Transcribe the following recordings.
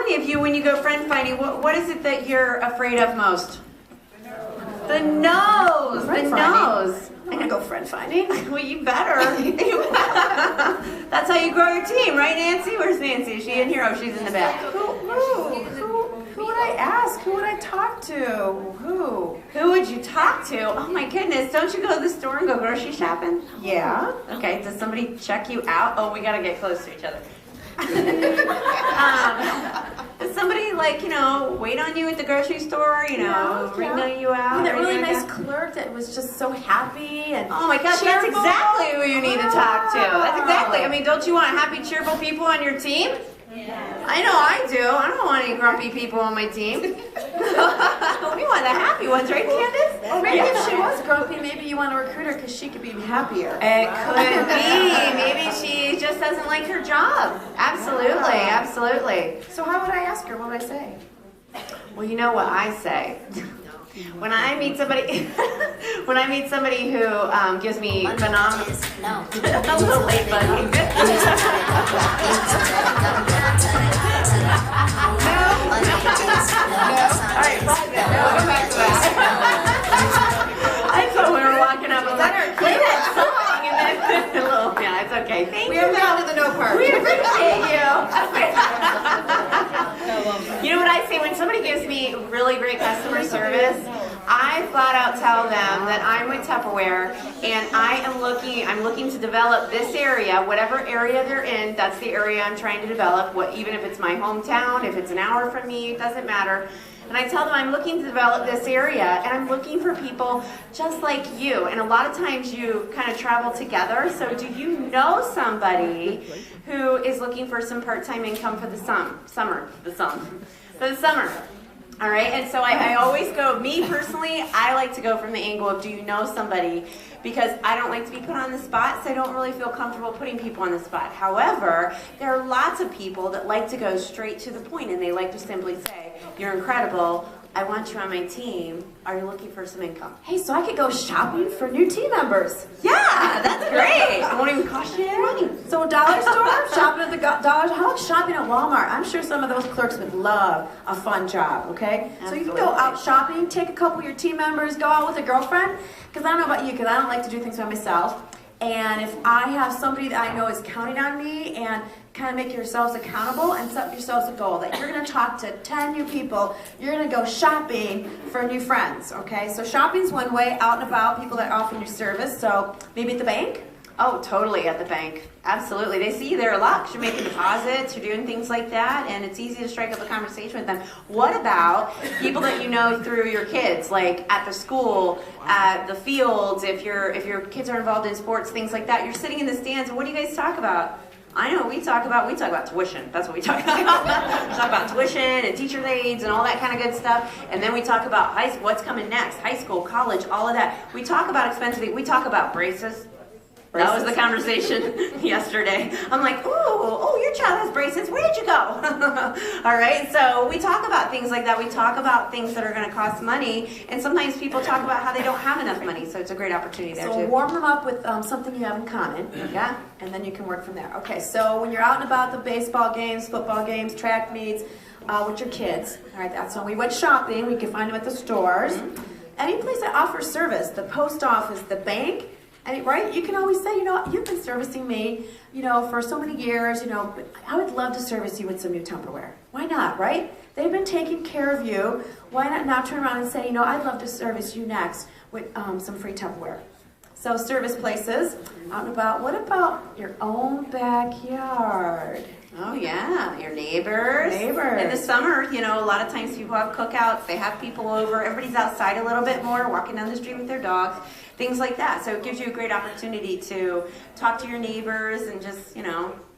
me, if you, when you go friend finding, what is it that you're afraid of most? The nose. The nose. I'm gonna go friend finding. Well, you better. That's how you grow your team, right, Nancy? Where's Nancy? Is she in here? Oh, she's in the back. Who would I ask? Who would I talk to? Who would you talk to? Oh my goodness! Don't you go to the store and go grocery shopping? Yeah. Okay. Does somebody check you out? Oh, we gotta get close to each other. Does somebody, like, you know, wait on you at the grocery store, you know, ring you out? That really nice clerk that was just so happy and oh my gosh, that's exactly who you need to talk to. That's exactly. I mean, don't you want happy, cheerful people on your team? Yeah. I know I do. I don't want any grumpy people on my team. We want the happy ones, right, Candace? Or maybe if she was grumpy, maybe you want to recruit her because she could be happier. It could be. Maybe she just doesn't like her job. Absolutely, absolutely. So how would I ask her? What would I say? Well, you know what I say. When I meet somebody, who gives me phenomenal, a little late, buddy. All right, pause it. We'll go back to that. I thought we were walking up. I was like, play that song, and then a little. Yeah, it's okay. Thank you. We haven't gotten to the no part. We appreciate you. You know what I say when somebody gives me really great customer service? I flat out tell them that I'm with Tupperware and I'm looking to develop this area, whatever area they're in, that's the area I'm trying to develop, even if it's my hometown, if it's an hour from me, it doesn't matter. And I tell them I'm looking to develop this area and I'm looking for people just like you. And a lot of times you kind of travel together. So do you know somebody who is looking for some part-time income for the summer? All right, and so I always go, me personally, I like to go from the angle of do you know somebody, because I don't like to be put on the spot, so I don't really feel comfortable putting people on the spot. However, there are lots of people that like to go straight to the point, and they like to simply say, you're incredible, I want you on my team, are you looking for some income? Hey, so I could go shopping for new team members. Yeah, that's great. It won't even cost you any money. So a dollar store, shopping at the dollar, how about shopping at Walmart? I'm sure some of those clerks would love a fun job, okay? Absolutely. So you can go out shopping, take a couple of your team members, go out with a girlfriend, because I don't know about you, because I don't like to do things by myself. And if I have somebody that I know is counting on me, and kind of make yourselves accountable and set yourselves a goal that you're going to talk to 10 new people, you're going to go shopping for new friends, okay? So shopping's one way, out and about, people that are offering your service. So maybe at the bank? Oh, totally, at the bank. Absolutely. They see you there a lot because you're making deposits, you're doing things like that, and it's easy to strike up a conversation with them. What about people that you know through your kids, like at the school, at the fields, if your kids are involved in sports, things like that? You're sitting in the stands, and what do you guys talk about? I know what we talk about tuition. That's what we talk about. We talk about tuition and teacher's aides and all that kind of good stuff. And then we talk about what's coming next, high school, college, all of that. We talk about expensive things. We talk about braces. That was the conversation yesterday. I'm like, oh, your child has braces. Where did you go? All right, so we talk about things like that. We talk about things that are going to cost money, and sometimes people talk about how they don't have enough money, so it's a great opportunity there, too. So warm them up with something you have in common, yeah, and then you can work from there. Okay, so when you're out and about the baseball games, football games, track meets, with your kids, all right, that's when we went shopping. We can find them at the stores. Mm-hmm. Any place that offers service, the post office, the bank, and right, you can always say, you've been servicing me, for so many years, but I would love to service you with some new Tupperware. Why not, right? They've been taking care of you. Why not now turn around and say, I'd love to service you next with some free Tupperware. So service places, out and about. What about your own backyard? Oh yeah, your neighbors. Neighbors. In the summer, a lot of times people have cookouts, they have people over, everybody's outside a little bit more, walking down the street with their dogs, things like that. So it gives you a great opportunity to talk to your neighbors and just,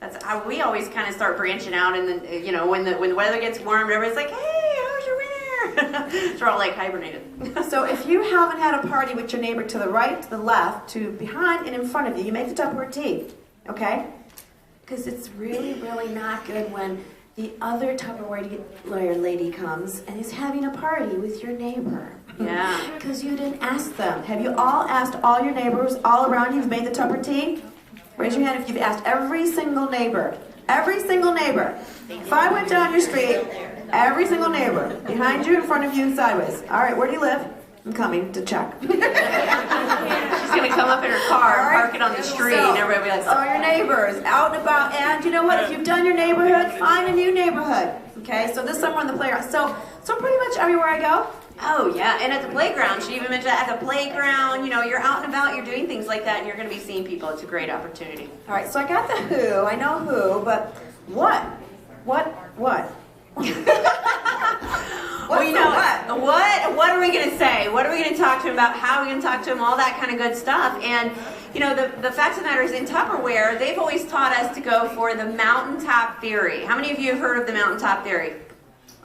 that's how we always kind of start branching out. And then, when the weather gets warm, everybody's like, hey, how's your winter? So we're all like hibernated. So if you haven't had a party with your neighbor to the right, to the left, to behind, and in front of you, you make the Tupperware tea, okay? Because it's really, really not good when the other Tupperware lady comes and is having a party with your neighbor. Yeah. Because you didn't ask them. Have you all asked all your neighbors all around you who've made the Tupperware tea? Raise your hand if you've asked every single neighbor. Every single neighbor. If I went down your street, every single neighbor, behind you, in front of you, and sideways. All right, where do you live? I'm coming to check. She's gonna come up in her car and park it on the street, and everybody will be like, so your neighbors, out and about, and you know what? If you've done your neighborhood, find a new neighborhood. Okay, so this summer on the playground. So pretty much everywhere I go. oh yeah, and at the playground, she even mentioned that at the playground, you know, you're out and about, you're doing things like that, and you're gonna be seeing people. It's a great opportunity. All right, so I got the who, I know who, but what? What? Well, you know what are we going to say? What are we going to talk to him about? How are we going to talk to him? All that kind of good stuff. And, you know, the fact of the matter is in Tupperware, they've always taught us to go for the mountaintop theory. How many of you have heard of the mountaintop theory?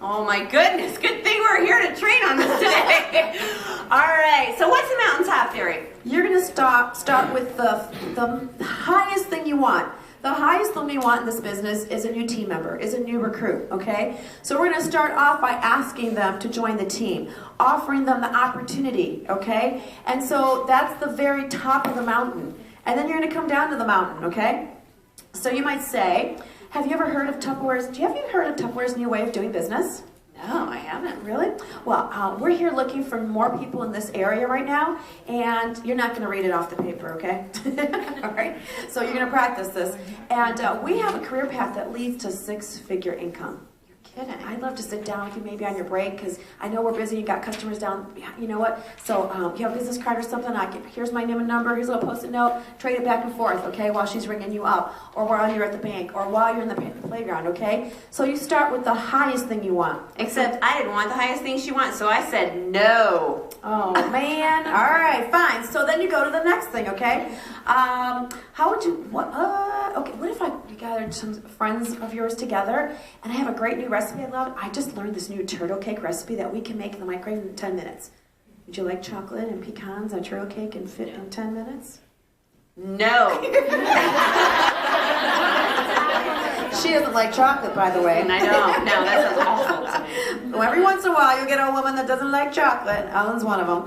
Oh my goodness, good thing we're here to train on this today. All right, so what's the mountaintop theory? You're going to start with the highest thing you want. The highest thing we want in this business is a new team member, is a new recruit, okay? So we're going to start off by asking them to join the team, offering them the opportunity, okay? And so that's the very top of the mountain. And then you're going to come down to the mountain, okay? So you might say, have you ever heard of Tupperware's new way of doing business? No, I haven't. Really? Well, we're here looking for more people in this area right now, and you're not going to read it off the paper, okay? All right? So you're going to practice this. And we have a career path that leads to six-figure income. You're kidding. I'd love to sit down with you maybe on your break, because I know we're busy. You got customers down. You know what? So you have a business card or something. Here's my name and number. Here's a little post-it note. Trade it back and forth, okay, while she's ringing you up, or while you're at the bank, or while you're in the playground, okay? So you start with the highest thing you want. Except I didn't want the highest thing she wants, so I said no. Oh, man. All right, fine. So then you go to the next thing, okay? Okay, what if I gathered some friends of yours together, and I have a great new recipe I love? I just learned this new turtle cake recipe that we can make in the microwave in 10 minutes. Would you like chocolate and pecans and turtle cake and fit in 10 minutes? No. She doesn't like chocolate, by the way. And I don't. No, that sounds awful to me. Well, every once in a while, you'll get a woman that doesn't like chocolate. Ellen's one of them.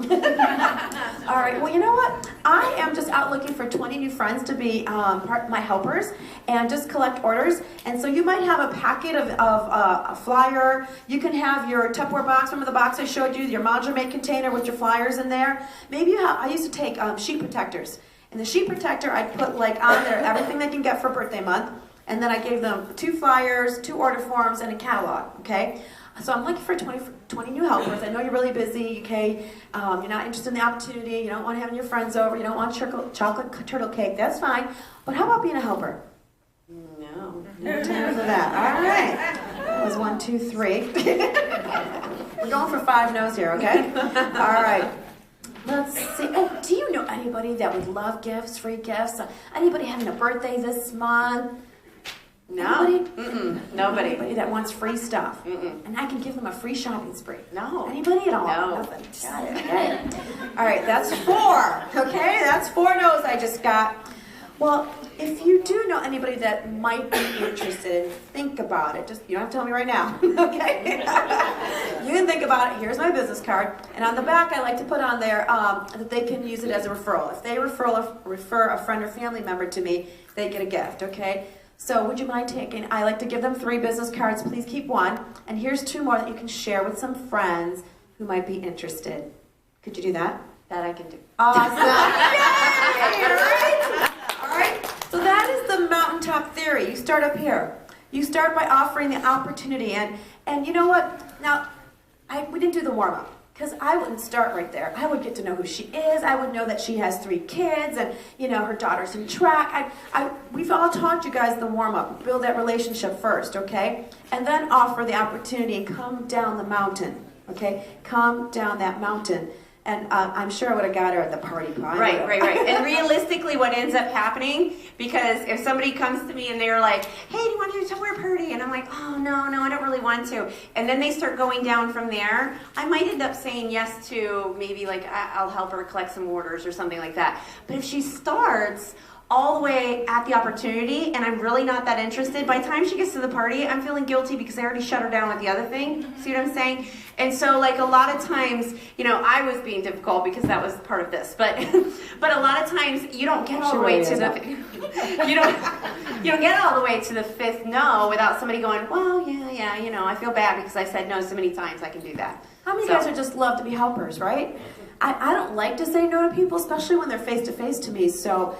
All right. Well, you know what? I am just out looking for 20 new friends to be my helpers and just collect orders. And so you might have a packet of a flyer. You can have your Tupperware box. Remember the box I showed you? Your modular made container with your flyers in there. Maybe you have. I used to take sheet protectors. In the sheet protector, I'd put like on there everything they can get for birthday month. And then I gave them 2 flyers, 2 order forms, and a catalog, okay? So I'm looking for 20 new helpers. I know you're really busy, okay? You're not interested in the opportunity. You don't want having your friends over. You don't want chocolate turtle cake. That's fine. But how about being a helper? No. No time for that. All right. That was 1, 2, 3. We're going for 5 no's here, okay? All right. Let's see. Oh, do you know anybody that would love gifts, free gifts? Anybody having a birthday this month? No. Anybody? Nobody. Anybody that wants free stuff. And I can give them a free shopping spree. No. Anybody at all? No. Nothing. Got it. Okay. All right, that's 4. Okay, that's 4 no's I just got. Well, if you do know anybody that might be interested, think about it. Just, you don't have to tell me right now, okay? You can think about it. Here's my business card. And on the back, I like to put on there that they can use it as a referral. If they refer a friend or family member to me, they get a gift, okay? So would you mind taking, I like to give them 3 business cards. Please keep 1. And here's 2 more that you can share with some friends who might be interested. Could you do that? That I can do. Awesome. Yay! All right. So that is the mountaintop theory. You start up here. You start by offering the opportunity. And you know what? Now, we didn't do the warm-up. Because I wouldn't start right there. I would get to know who she is. I would know that she has 3 kids and, you know, her daughter's in track. We've all taught you guys the warm-up. Build that relationship first, okay? And then offer the opportunity and come down the mountain, okay? Come down that mountain. And I'm sure I would have got her at the party pie. Right. And realistically, what ends up happening, because if somebody comes to me and they're like, hey, do you want to do a Tupperware party? And I'm like, oh, no, I don't really want to. And then they start going down from there, I might end up saying yes to maybe like I'll help her collect some orders or something like that. But if she starts all the way at the opportunity and I'm really not that interested, by the time she gets to the party, I'm feeling guilty because I already shut her down with the other thing. See what I'm saying? And so like a lot of times, you know, I was being difficult because that was part of this, but but a lot of times you don't get all the way to the you don't get all the way to the fifth no without somebody going, well, yeah, you know, I feel bad because I said no so many times, I can do that. How many guys are just love to be helpers, right? I don't like to say no to people, especially when they're face to face to me. So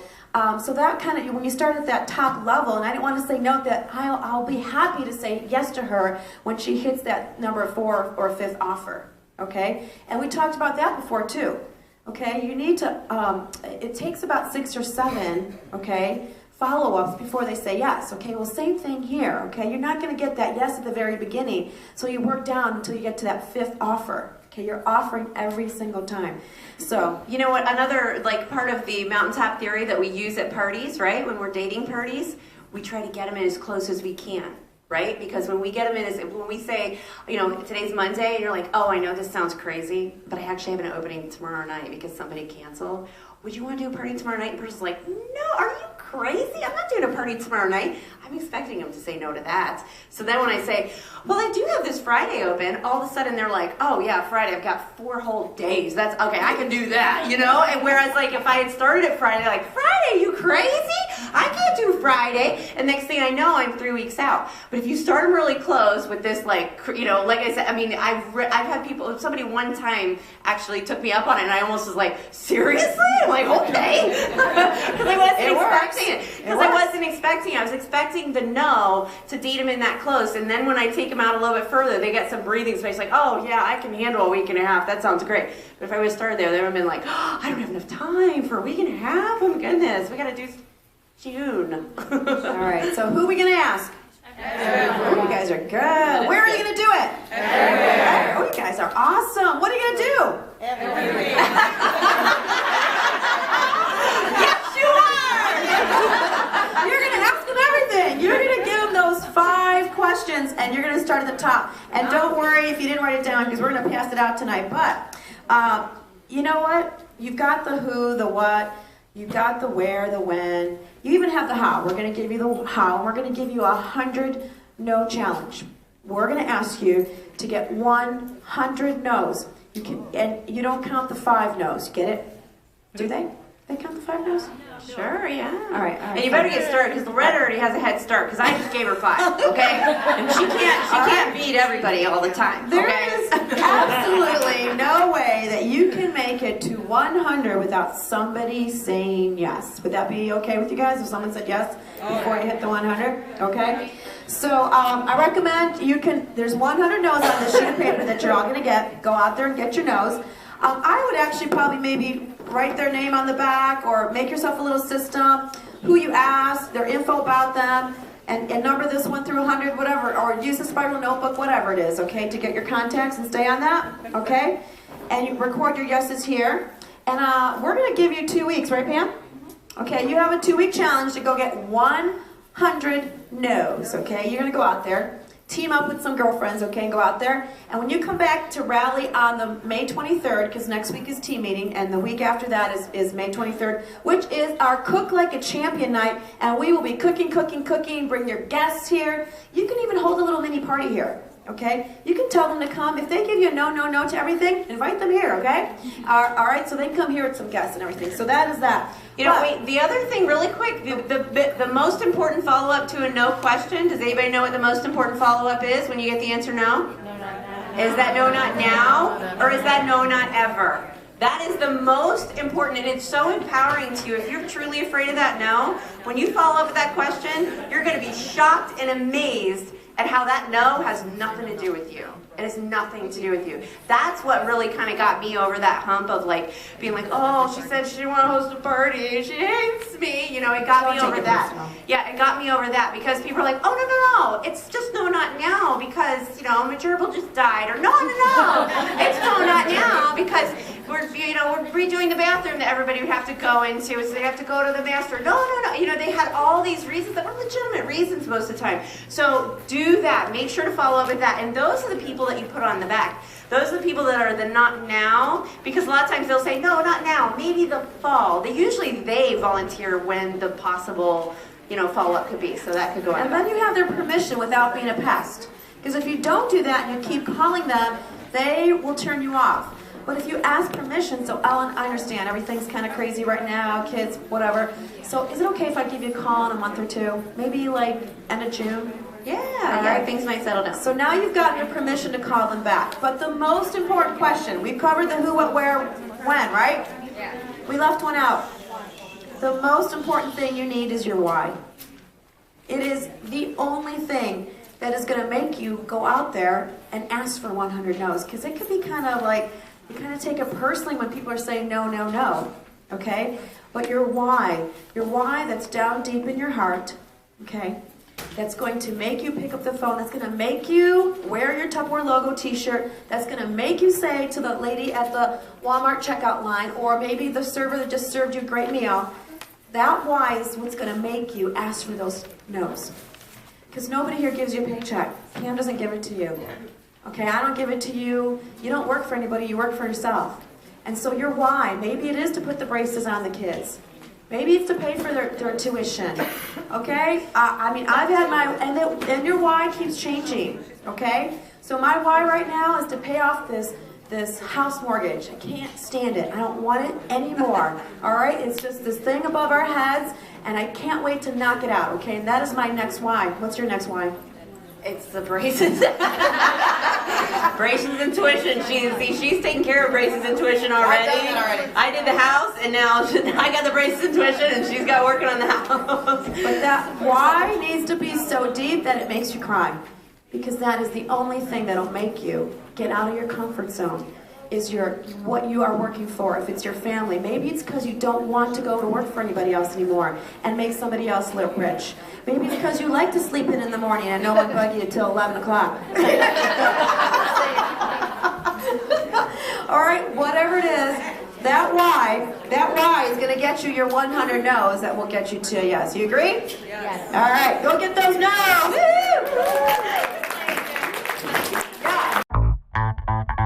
so that kind of, when you start at that top level, and I didn't want to say no, that I'll be happy to say yes to her when she hits that number 4 or 5th offer, okay? And we talked about that before too, okay? You need to, it takes about 6 or 7, okay, follow-ups before they say yes, okay? Well, same thing here, okay? You're not going to get that yes at the very beginning, so you work down until you get to that 5th offer. Okay, you're offering every single time. So, you know what, another like part of the mountaintop theory that we use at parties, right? When we're dating parties, we try to get them in as close as we can, right? Because when we get them in, when we say, you know, today's Monday, and you're like, oh, I know this sounds crazy, but I actually have an opening tomorrow night because somebody canceled. Would you want to do a party tomorrow night? And the person's like, no, are you crazy? I'm not doing a party tomorrow night. I'm expecting them to say no to that. So then when I say, well, I do have this Friday open, all of a sudden they're like, oh yeah, Friday, I've got 4 whole days. That's okay, I can do that, you know? And whereas like if I had started at Friday, like, Friday, you crazy? I can't do Friday. And next thing I know, I'm 3 weeks out. But if you start them really close with this, like, you know, like I said, I mean, I've had people, somebody one time actually took me up on it and I almost was like, seriously? I'm like, okay. Because I wasn't expecting it. Because I wasn't expecting it. I was expecting the no to date them in that close, and then when I take them out a little bit further, they get some breathing space, like, oh yeah, I can handle a week and a half, that sounds great. But if I would have started there, they would have been like, oh, I don't have enough time for a week and a half, oh my goodness, we gotta do June. Alright, so who are we gonna ask? Oh, you guys are good. Where are you gonna do it? Everywhere. Oh, you guys are awesome. What are you gonna do? Everywhere. Yes, you are! You're gonna ask them everything. You're gonna give them those 5 questions and you're gonna start at the top. And don't worry if you didn't write it down because we're gonna pass it out tonight. But you know what? You've got the who, the what, you've got the where, the when. You even have the how. We're gonna give you the how. We're gonna give you a 100 no challenge. We're gonna ask you to get 100 no's. You can, and you don't count the 5 no's. Get it? Do they? They count the 5 no's? Sure, yeah. All right. And you better get started because Loretta already has a head start because I just gave her 5, okay? And she can't beat everybody all the time. There okay? is absolutely no way that you can make it to 100 without somebody saying yes. Would that be okay with you guys if someone said yes before you hit the 100? Okay. So I recommend you can. There's 100 no's on this sheet of paper that you're all going to get. Go out there and get your no's. I would actually probably maybe write their name on the back or make yourself a little system, who you asked, their info about them, and number this 1 through 100, whatever, or use a spiral notebook, whatever it is, okay, to get your contacts and stay on that, okay? And you record your yeses here. And we're going to give you 2 weeks, right, Pam? Okay, you have a 2-week challenge to go get 100 no's, okay? You're going to go out there. Team up with some girlfriends, okay, and go out there. And when you come back to rally on the May 23rd, because next week is team meeting, and the week after that is May 23rd, which is our Cook Like a Champion night, and we will be cooking, bring your guests here. You can even hold a little mini party here, okay? You can tell them to come. If they give you a no to everything, invite them here, okay? All right, so they can come here with some guests and everything. So that is that. You know, wait, the other thing really quick, the most important follow-up to a no question, does anybody know what the most important follow-up is when you get the answer no? No, not now. Is that no, not now? Or is that no, not ever? That is the most important, and it's so empowering to you. If you're truly afraid of that no, when you follow up with that question, you're going to be shocked and amazed at how that no has nothing to do with you. It has nothing to do with you. That's what really kind of got me over that hump of like being like, oh, she said she didn't want to host a party. She hates me. You know, it got me over that. Yeah, it got me over that because people are like, oh, no. It's just no, not now because, you know, my gerbil just died. Or no. It's no, not now because we're redoing the bathroom that everybody would have to go into. So they have to go to the master. No. You know, they had all these reasons that were legitimate reasons most of the time. So do that. Make sure to follow up with that. And those are the people that you put on the back. Those are the people that are the not now, because a lot of times they'll say, no, not now. maybe the fall. They volunteer when the possible, follow-up could be, so that could go on. And then you have their permission without being a pest. Because if you don't do that and you keep calling them, they will turn you off. But if you ask permission, so Ellen, I understand, everything's kind of crazy right now, kids, whatever. So is it okay if I give you a call in a month or two? Maybe like end of June? Yeah, things might settle down. So now you've gotten your permission to call them back. But the most important question, we've covered the who, what, where, when, right? Yeah. We left one out. The most important thing you need is your why. It is the only thing that is going to make you go out there and ask for 100 no's. Because it could be kind of like, you kind of take it personally when people are saying no, no, no. Okay? But your why that's down deep in your heart, okay, that's going to make you pick up the phone, that's going to make you wear your Tupperware logo t-shirt, that's going to make you say to the lady at the Walmart checkout line, or maybe the server that just served you a great meal, that why is what's going to make you ask for those no's. Because nobody here gives you a paycheck. Pam doesn't give it to you. Okay, I don't give it to you. You don't work for anybody, you work for yourself. And so your why, maybe it is to put the braces on the kids. Maybe it's to pay for their tuition. Okay? I've had my, and your why keeps changing. Okay? So my why right now is to pay off this house mortgage. I can't stand it. I don't want it anymore. All right? It's just this thing above our heads, and I can't wait to knock it out. Okay? And that is my next why. What's your next why? It's the braces. Braces and tuition. She's taking care of braces and tuition already. I've done that already. I did the house, and now I got the braces and tuition, and she's got working on the house. But that why needs to be so deep that it makes you cry. Because that is the only thing that'll make you get out of your comfort zone. Is what you are working for. If it's your family, maybe it's because you don't want to go to work for anybody else anymore and make somebody else look rich. Maybe it's because you like to sleep in the morning and no one bug you till 11 o'clock. All right, whatever it is, that why is going to get you your 100 no's that will get you to a yes. You agree? Yes. All right, go get those no's. Woo! Yeah.